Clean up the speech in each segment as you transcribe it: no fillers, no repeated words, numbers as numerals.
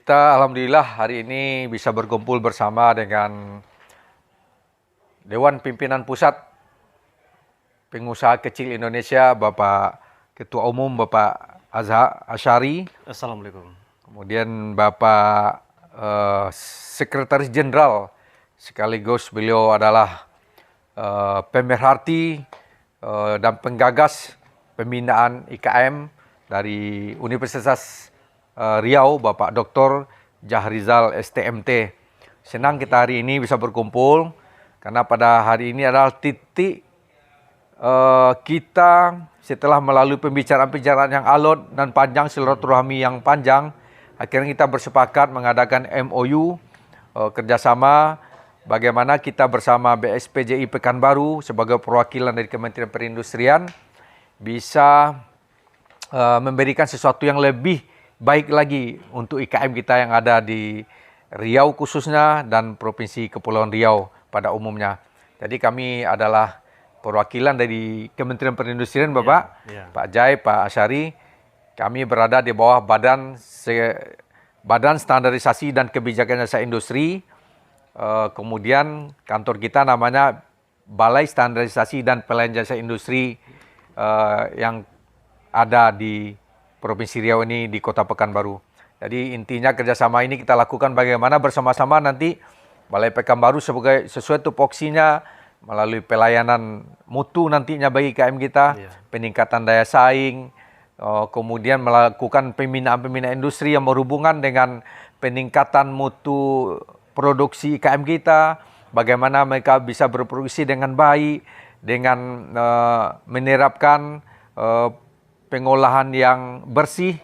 Kita alhamdulillah hari ini bisa berkumpul bersama dengan Dewan Pimpinan Pusat Pengusaha Kecil Indonesia, Bapak Ketua Umum Bapak Azhar Asyari, Assalamualaikum. kemudian Bapak Sekretaris Jenderal sekaligus beliau adalah pemerhati dan penggagas pembinaan IKM dari Universitas Riau, Bapak Dr. Jahrizal STMT. Senang kita hari ini bisa berkumpul karena pada hari ini adalah titik kita setelah melalui pembicaraan-pembicaraan yang alot dan panjang, silaturahmi yang panjang, akhirnya kita bersepakat mengadakan MOU kerjasama bagaimana kita bersama BSPJI Pekanbaru sebagai perwakilan dari Kementerian Perindustrian bisa memberikan sesuatu yang lebih baik lagi untuk IKM kita yang ada di Riau khususnya dan Provinsi Kepulauan Riau pada umumnya. Jadi kami adalah perwakilan dari Kementerian Perindustrian Bapak, Pak Jai, Pak Asyari. Kami berada di bawah Badan Standarisasi dan Kebijakan Jasa Industri. Kemudian kantor kita namanya Balai Standarisasi dan Pelayanan Jasa Industri yang ada di Provinsi Riau ini di Kota Pekanbaru. Jadi intinya kerjasama ini kita lakukan bagaimana bersama-sama nanti Balai Pekanbaru sesuai tupoksinya melalui pelayanan mutu nantinya bagi IKM kita, peningkatan daya saing, kemudian melakukan pembinaan industri yang berhubungan dengan peningkatan mutu produksi IKM kita, bagaimana mereka bisa berproduksi dengan baik, dengan menerapkan pengolahan yang bersih,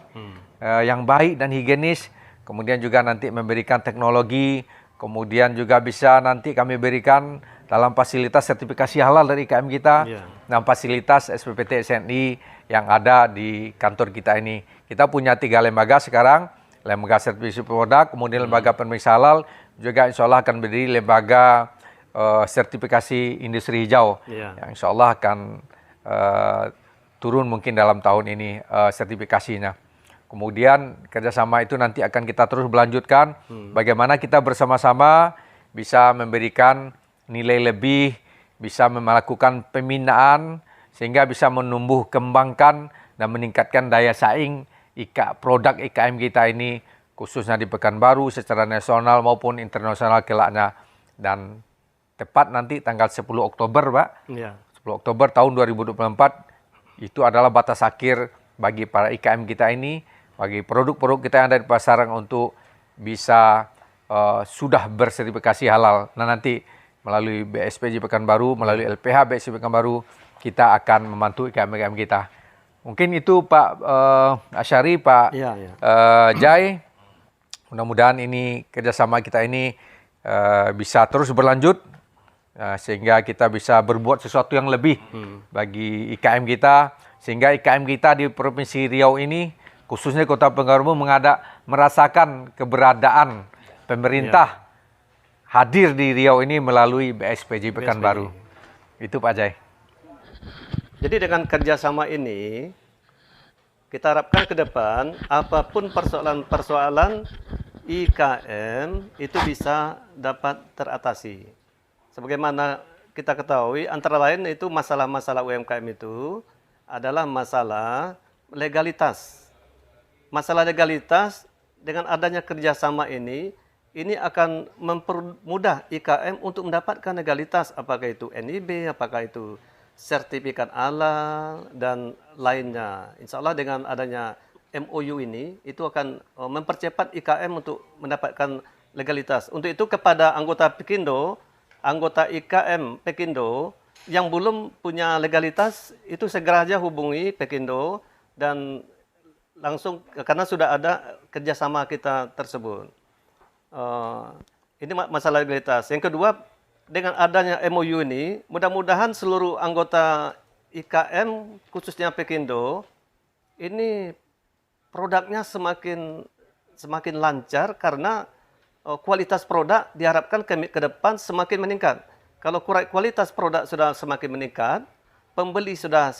yang baik dan higienis, kemudian juga nanti memberikan teknologi, kemudian juga bisa nanti kami berikan dalam fasilitas sertifikasi halal dari IKM kita, dan fasilitas SPPT SNI yang ada di kantor kita ini. Kita punya 3 lembaga sekarang, lembaga sertifikasi produk, kemudian lembaga pemeriksa halal, juga insya Allah akan berdiri lembaga sertifikasi industri hijau, yang insya Allah akan turun mungkin dalam tahun ini sertifikasinya. Kemudian kerjasama itu nanti akan kita terus melanjutkan, bagaimana kita bersama-sama bisa memberikan nilai lebih, bisa melakukan pembinaan, sehingga bisa menumbuh kembangkan dan meningkatkan daya saing produk IKM kita ini, khususnya di Pekanbaru secara nasional maupun internasional kelaknya. Dan tepat nanti tanggal 10 Oktober, Pak, 10 Oktober tahun 2024, itu adalah batas akhir bagi para IKM kita ini, bagi produk-produk kita yang ada di pasaran untuk bisa sudah bersertifikasi halal. Nah nanti melalui BSPJ Pekanbaru, melalui LPH BSPJ Pekanbaru, kita akan membantu IKM-IKM kita. Mungkin itu Pak Asyari, Pak Jai. Mudah-mudahan ini kerjasama kita ini bisa terus berlanjut, sehingga kita bisa berbuat sesuatu yang lebih bagi IKM kita, sehingga IKM kita di Provinsi Riau ini, khususnya Kota Pekanbaru, merasakan keberadaan pemerintah hadir di Riau ini melalui BSPJ Pekanbaru. Itu Pak Jai. Jadi dengan kerjasama ini, kita harapkan ke depan apapun persoalan-persoalan IKM itu bisa dapat teratasi. Sebagaimana kita ketahui, antara lain itu masalah-masalah UMKM itu adalah masalah legalitas. Masalah legalitas dengan adanya kerjasama ini akan mempermudah IKM untuk mendapatkan legalitas, apakah itu NIB, apakah itu sertifikat halal, dan lainnya. Insya Allah dengan adanya MOU ini, itu akan mempercepat IKM untuk mendapatkan legalitas. Untuk itu kepada anggota Pekindo, anggota IKM Pekindo yang belum punya legalitas, itu segera aja hubungi Pekindo dan langsung, karena sudah ada kerjasama kita tersebut. Ini masalah legalitas. Yang kedua, dengan adanya MOU ini, mudah-mudahan seluruh anggota IKM, khususnya Pekindo, ini produknya semakin lancar karena kualitas produk diharapkan ke depan semakin meningkat. Kalau kualitas produk sudah semakin meningkat, pembeli sudah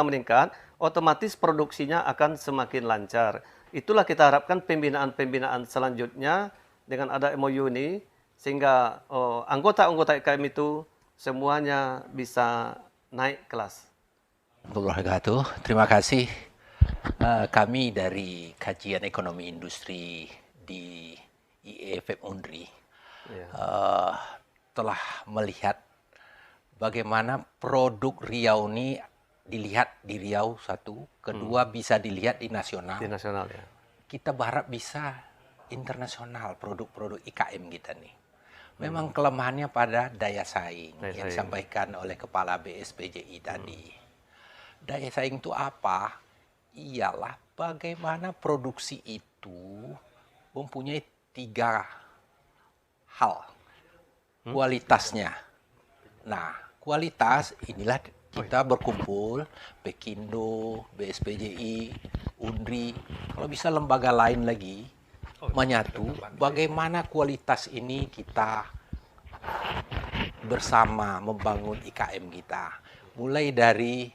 meningkat, otomatis produksinya akan semakin lancar. itulah kita harapkan pembinaan-pembinaan selanjutnya dengan ada MOU ini, sehingga anggota-anggota IKM itu semuanya bisa naik kelas. Wabarakatuh. Terima kasih. Kami dari Kajian Ekonomi Industri di IEFM Undri telah melihat bagaimana produk Riau ini dilihat di Riau satu, kedua bisa dilihat di nasional. Di nasional ya. Kita berharap bisa internasional produk-produk IKM kita nih. Memang kelemahannya pada daya saing yang disampaikan oleh Kepala BSPJI tadi. Daya saing itu apa? Ialah bagaimana produksi itu mempunyai 3 hal. Kualitasnya. Nah, kualitas inilah kita berkumpul, Pekindo, BSPJI, Undri, kalau bisa lembaga lain lagi menyatu, bagaimana kualitas ini kita bersama membangun IKM kita. Mulai dari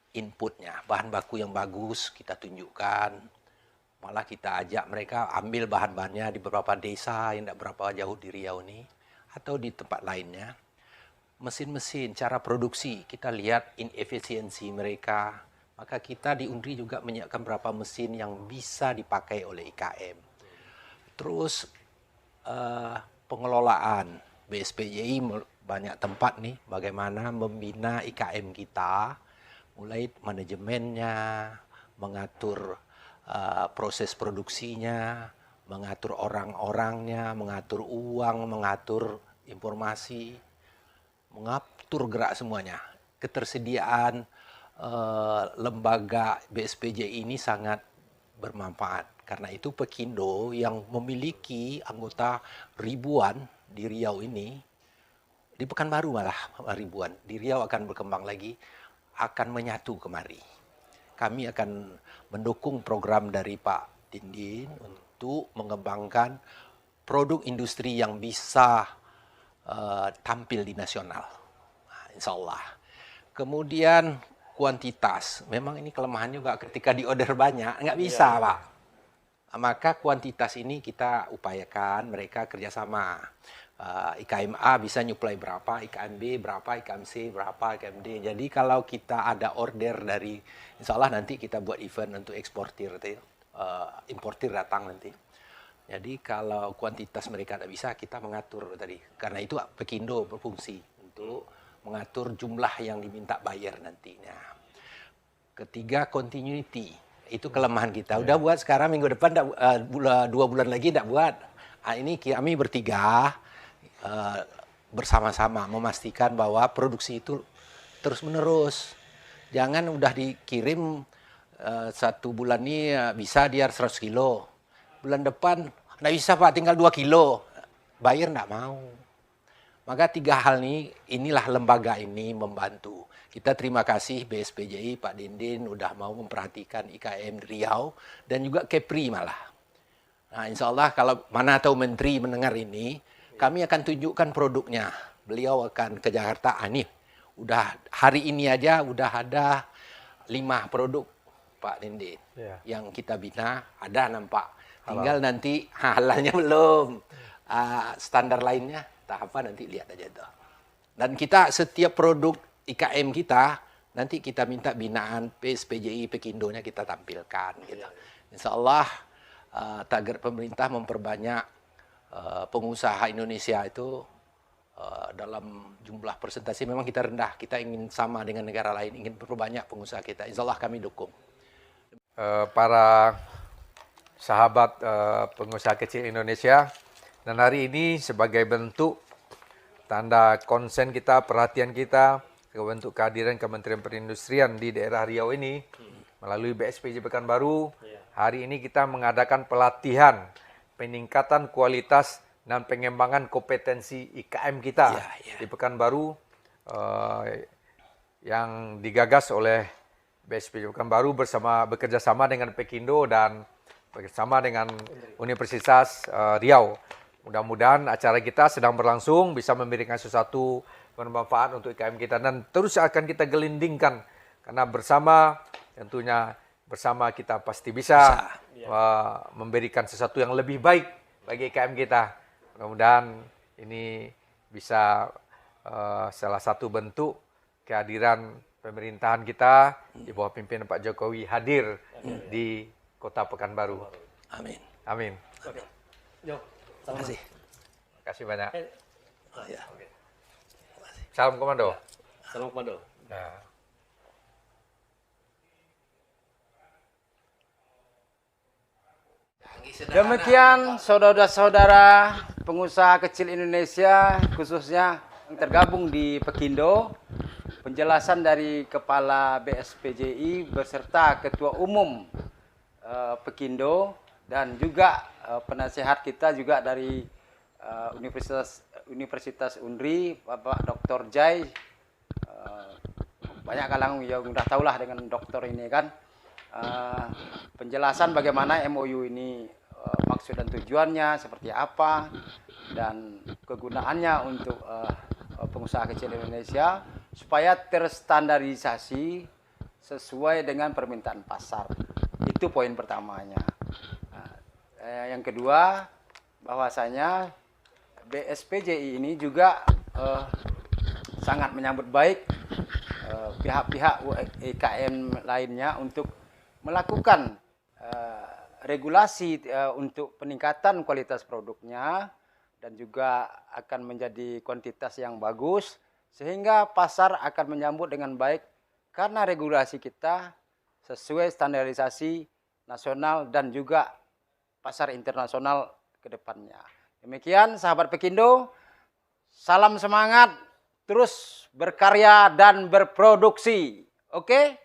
inputnya, bahan baku yang bagus kita tunjukkan, malah kita ajak mereka ambil bahan-bahannya di beberapa desa yang tidak berapa jauh di Riau ini, atau di tempat lainnya. Mesin-mesin, cara produksi, kita lihat inefisiensi mereka, maka kita di Undri juga menyiapkan beberapa mesin yang bisa dipakai oleh IKM. Terus pengelolaan BSPJI banyak tempat nih bagaimana membina IKM kita, mulai manajemennya, mengatur proses produksinya, mengatur orang-orangnya, mengatur uang, mengatur informasi, mengatur gerak semuanya. Ketersediaan lembaga BSPJI ini sangat bermanfaat. Karena itu Pekindo yang memiliki anggota ribuan di Riau ini, di Pekanbaru malah ribuan, di Riau akan berkembang lagi, akan menyatu kemari. Kami akan mendukung program dari Pak Dindin untuk mengembangkan produk industri yang bisa tampil di nasional. Nah, insya Allah. Kemudian kuantitas, memang ini kelemahan juga ketika diorder banyak, nggak bisa Pak. Maka kuantitas ini kita upayakan mereka kerjasama. IKM A bisa nyuplai berapa, IKM B berapa, IKM C berapa, IKM D. Jadi kalau kita ada order dari, insya Allah nanti kita buat event untuk eksportir, importir datang nanti. Jadi kalau kuantitas mereka tidak bisa, kita mengatur tadi. Karena itu Pekindo berfungsi untuk mengatur jumlah yang diminta bayar nantinya. Ketiga, continuity. Itu kelemahan kita. Udah buat sekarang, minggu depan 2 bulan lagi tidak buat. Ini kami bertiga bersama-sama memastikan bahwa produksi itu terus-menerus. Jangan udah dikirim 1 bulan ini bisa dia 100 kilo. Bulan depan nggak bisa Pak, tinggal 2 kilo. Buyer nggak mau. Maka 3 hal ini, inilah lembaga ini membantu. Kita terima kasih BSPJI, Pak Dindin udah mau memperhatikan IKM Riau dan juga Kepri malah. Nah, insya Allah kalau mana tahu Menteri mendengar ini, kami akan tunjukkan produknya. Beliau akan ke Jakarta. Nih, udah hari ini aja udah ada 5 produk Pak Dindin yang kita bina, ada nampak. Tinggal nanti halalnya belum. Standar lainnya tahapan nanti lihat aja tuh. Dan kita setiap produk IKM kita nanti kita minta binaan BSPJI Pekindonya kita tampilkan gitu. Insya Allah target pemerintah memperbanyak pengusaha Indonesia itu dalam jumlah persentase memang kita rendah. Kita ingin sama dengan negara lain, ingin memperbanyak pengusaha kita. Insya Allah kami dukung. Para sahabat pengusaha kecil Indonesia, dan hari ini sebagai bentuk tanda konsen kita, perhatian kita, bentuk kehadiran Kementerian Perindustrian di daerah Riau ini, melalui BSPJ Pekanbaru, hari ini kita mengadakan pelatihan, peningkatan kualitas dan pengembangan kompetensi IKM kita di Pekanbaru, yang digagas oleh BSPJ Pekanbaru bekerjasama dengan Pekindo dan bersama dengan Universitas Riau. Mudah-mudahan acara kita sedang berlangsung bisa memberikan sesuatu bermanfaat untuk IKM kita dan terus akan kita gelindingkan karena bersama tentunya bersama kita pasti bisa memberikan sesuatu yang lebih baik bagi IKM kita. Mudah-mudahan ini bisa salah satu bentuk kehadiran pemerintahan kita di bawah pimpinan Pak Jokowi hadir di Kota Pekanbaru. Amin. Amin. Oke. Yo, Terima kasih. Terima kasih banyak. Oh, ya. Salam komando. Salam komando. Nah. Demikian saudara-saudara pengusaha kecil Indonesia khususnya yang tergabung di Pekindo, penjelasan dari Kepala BSPJI beserta Ketua Umum Pekindo dan juga penasehat kita juga dari Universitas Unri, Bapak Dr. Jai. Banyak kalangan yang udah tahulah dengan dokter ini kan. Penjelasan bagaimana MOU ini maksud dan tujuannya seperti apa dan kegunaannya untuk pengusaha kecil Indonesia supaya terstandarisasi sesuai dengan permintaan pasar. Itu poin pertamanya. Yang kedua, bahwasanya BSPJI ini juga sangat menyambut baik pihak-pihak UMKM lainnya untuk melakukan regulasi untuk peningkatan kualitas produknya dan juga akan menjadi kuantitas yang bagus sehingga pasar akan menyambut dengan baik karena regulasi kita sesuai standarisasi nasional dan juga pasar internasional ke depannya. Demikian sahabat Pekindo, salam semangat, terus berkarya dan berproduksi. Oke?